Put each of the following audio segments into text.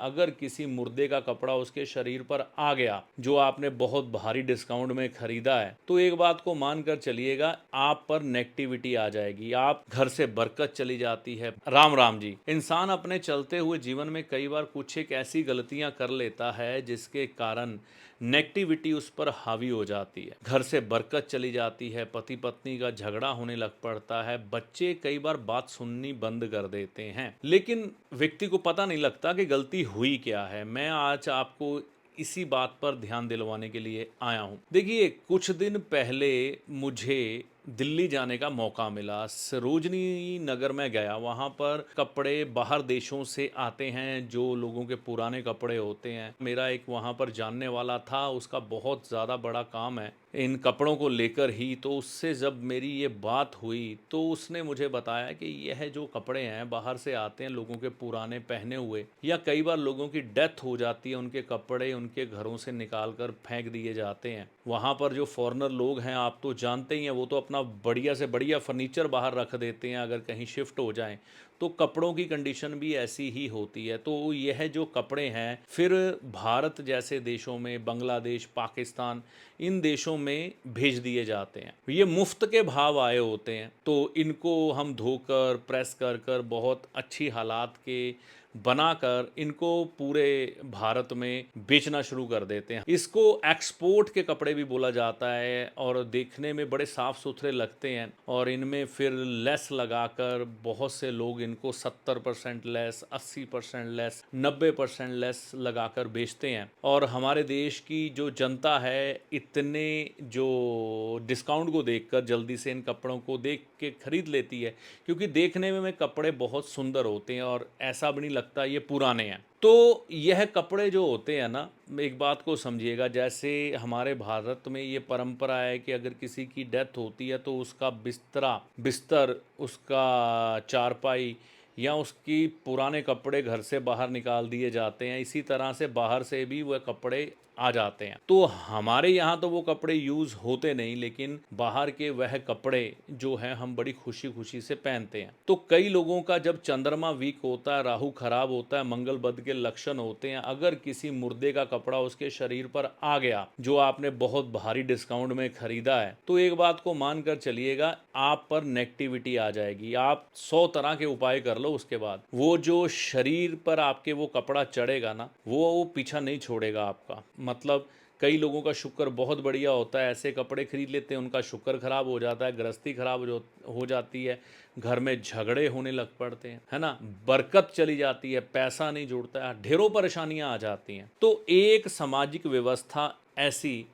अगर किसी मुर्दे का कपड़ा उसके शरीर पर आ गया जो आपने बहुत भारी डिस्काउंट में खरीदा है, तो एक बात को मानकर चलिएगा, आप पर नेगेटिविटी आ जाएगी, आप घर से बरकत चली जाती है। राम राम जी। इंसान अपने चलते हुए जीवन में कई बार कुछ एक ऐसी गलतियां कर लेता है जिसके कारण नेगेटिविटी उस पर हावी हो जाती है, घर से बरकत चली जाती है, पति पत्नी का झगड़ा होने लग पड़ता है, बच्चे कई बार बात सुननी बंद कर देते हैं, लेकिन व्यक्ति को पता नहीं लगता कि गलती हुई क्या है। मैं आज आपको इसी बात पर ध्यान दिलवाने के लिए आया हूं। देखिए, कुछ दिन पहले मुझे दिल्ली जाने का मौका मिला। सरोजनी नगर में गया, वहाँ पर कपड़े बाहर देशों से आते हैं, जो लोगों के पुराने कपड़े होते हैं। मेरा एक वहाँ पर जानने वाला था, उसका बहुत ज़्यादा बड़ा काम है इन कपड़ों को लेकर ही। तो उससे जब मेरी ये बात हुई तो उसने मुझे बताया कि यह जो कपड़े हैं बाहर से आते हैं, लोगों के पुराने पहने हुए, या कई बार लोगों की डेथ हो जाती है, उनके कपड़े उनके घरों से निकाल कर फेंक दिए जाते हैं। वहाँ पर जो फॉरेनर लोग हैं, आप तो जानते ही हैं, वो तो अपना बढ़िया से बढ़िया फर्नीचर बाहर रख देते हैं अगर कहीं शिफ्ट हो जाएं। तो कपड़ों की कंडीशन भी ऐसी ही होती है। तो यह जो कपड़े हैं फिर भारत जैसे देशों में, बांग्लादेश, पाकिस्तान, इन देशों में भेज दिए जाते हैं। ये मुफ्त के भाव आए होते हैं, तो इनको हम धोकर प्रेस कर कर बहुत अच्छी हालात के बनाकर इनको पूरे भारत में बेचना शुरू कर देते हैं। इसको एक्सपोर्ट के कपड़े भी बोला जाता है और देखने में बड़े साफ सुथरे लगते हैं, और इनमें फिर लेस लगाकर बहुत से लोग इनको 70% लेस, 80% लेस, 90% लेस लगाकर बेचते हैं। और हमारे देश की जो जनता है इतने जो डिस्काउंट को देखकर जल्दी से इन कपड़ों को देख के खरीद लेती है, क्योंकि देखने में कपड़े बहुत सुंदर होते हैं और ऐसा भी नहीं लगता ये पुराने हैं। तो यह कपड़े जो होते हैं ना, एक बात को समझिएगा, जैसे हमारे भारत में ये परंपरा है कि अगर किसी की डेथ होती है तो उसका बिस्तर, उसका चारपाई या उसकी पुराने कपड़े घर से बाहर निकाल दिए जाते हैं। इसी तरह से बाहर से भी वह कपड़े आ जाते हैं। तो हमारे यहाँ तो वो कपड़े यूज़ होते नहीं, लेकिन बाहर के वह कपड़े जो हैं हम बड़ी खुशी खुशी से पहनते हैं। तो कई लोगों का जब चंद्रमा वीक होता है, राहु खराब होता है, मंगल बुध के लक्षण होते हैं, अगर किसी मुर्दे का कपड़ा उसके शरीर पर आ गया जो आपने बहुत भारी डिस्काउंट में खरीदा है, तो एक बात को मानकर चलिएगा, आप पर नेगेटिविटी आ जाएगी। आप 100 तरह के उपाय कर लो, उसके बाद वो जो शरीर पर आपके वो कपड़ा चढ़ेगा ना, वो पीछा नहीं छोड़ेगा आपका। मतलब कई लोगों का शुक्र बहुत बढ़िया होता है, ऐसे कपड़े खरीद लेते हैं, उनका शुक्र खराब हो जाता है, गृहस्थी खराब हो जाती है, घर में झगड़े होने लग पड़ते हैं, है ना, बरकत चली जाती है, पैसा नहीं जुड़ता है, ढेरों परेशानियां आ जाती हैं। तो एक सामाजिक व्यवस्था ऐसी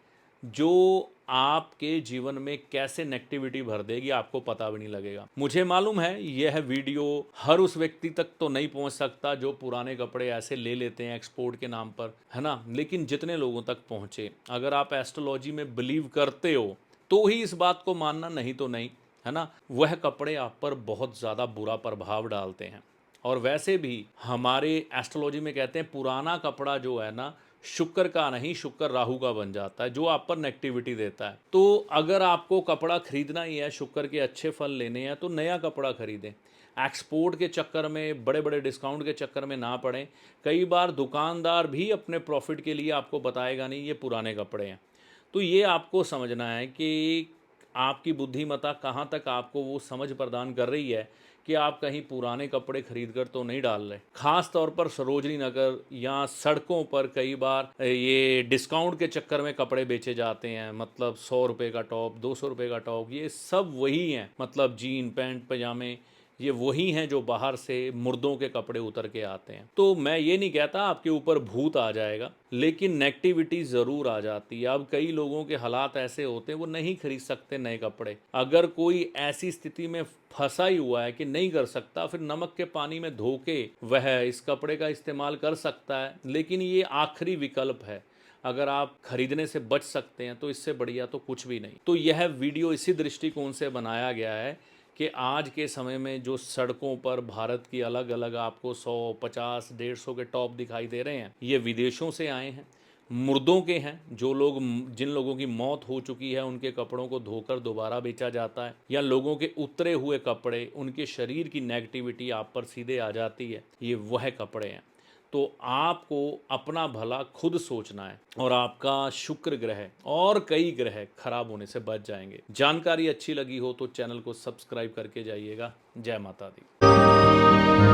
जो आपके जीवन में कैसे नेगेटिविटी भर देगी आपको पता भी नहीं लगेगा। मुझे मालूम है यह वीडियो हर उस व्यक्ति तक तो नहीं पहुंच सकता जो पुराने कपड़े ऐसे ले लेते हैं एक्सपोर्ट के नाम पर, है ना, लेकिन जितने लोगों तक पहुंचे, अगर आप एस्ट्रोलॉजी में बिलीव करते हो तो ही इस बात को मानना, नहीं तो नहीं, है ना। वह कपड़े आप पर बहुत ज़्यादा बुरा प्रभाव डालते हैं। और वैसे भी हमारे एस्ट्रोलॉजी में कहते हैं पुराना कपड़ा जो है ना, शुक्र का नहीं, शुक्र राहु का बन जाता है, जो आप पर नेगेटिविटी देता है। तो अगर आपको कपड़ा खरीदना ही है, शुक्र के अच्छे फल लेने हैं, तो नया कपड़ा खरीदें। एक्सपोर्ट के चक्कर में, बड़े बड़े डिस्काउंट के चक्कर में ना पड़ें। कई बार दुकानदार भी अपने प्रॉफिट के लिए आपको बताएगा नहीं ये पुराने कपड़े हैं। तो ये आपको समझना है कि आपकी बुद्धिमत्ता कहाँ तक आपको वो समझ प्रदान कर रही है कि आप कहीं पुराने कपड़े खरीद कर तो नहीं डाल रहे। खास तौर पर सरोजनी नगर या सड़कों पर कई बार ये डिस्काउंट के चक्कर में कपड़े बेचे जाते हैं, मतलब 100 रुपये का टॉप, 200 रुपये का टॉप, ये सब वही हैं, मतलब जीन पैंट पजामे, ये वही हैं जो बाहर से मुर्दों के कपड़े उतर के आते हैं। तो मैं ये नहीं कहता आपके ऊपर भूत आ जाएगा, लेकिन नेगेटिविटी ज़रूर आ जाती है। अब कई लोगों के हालात ऐसे होते हैं वो नहीं खरीद सकते नए कपड़े। अगर कोई ऐसी स्थिति में फंसा ही हुआ है कि नहीं कर सकता, फिर नमक के पानी में धो के वह इस कपड़े का इस्तेमाल कर सकता है, लेकिन ये आखिरी विकल्प है। अगर आप खरीदने से बच सकते हैं तो इससे बढ़िया तो कुछ भी नहीं। तो यह वीडियो इसी दृष्टिकोण से बनाया गया है कि आज के समय में जो सड़कों पर भारत की अलग अलग आपको 100, 50, 150 के टॉप दिखाई दे रहे हैं, ये विदेशों से आए हैं, मुर्दों के हैं। जो लोग, जिन लोगों की मौत हो चुकी है, उनके कपड़ों को धोकर दोबारा बेचा जाता है, या लोगों के उतरे हुए कपड़े, उनके शरीर की नेगेटिविटी आप पर सीधे आ जाती है, ये वह कपड़े हैं। तो आपको अपना भला खुद सोचना है और आपका शुक्र ग्रह और कई ग्रह खराब होने से बच जाएंगे। जानकारी अच्छी लगी हो तो चैनल को सब्सक्राइब करके जाइएगा। जय माता दी।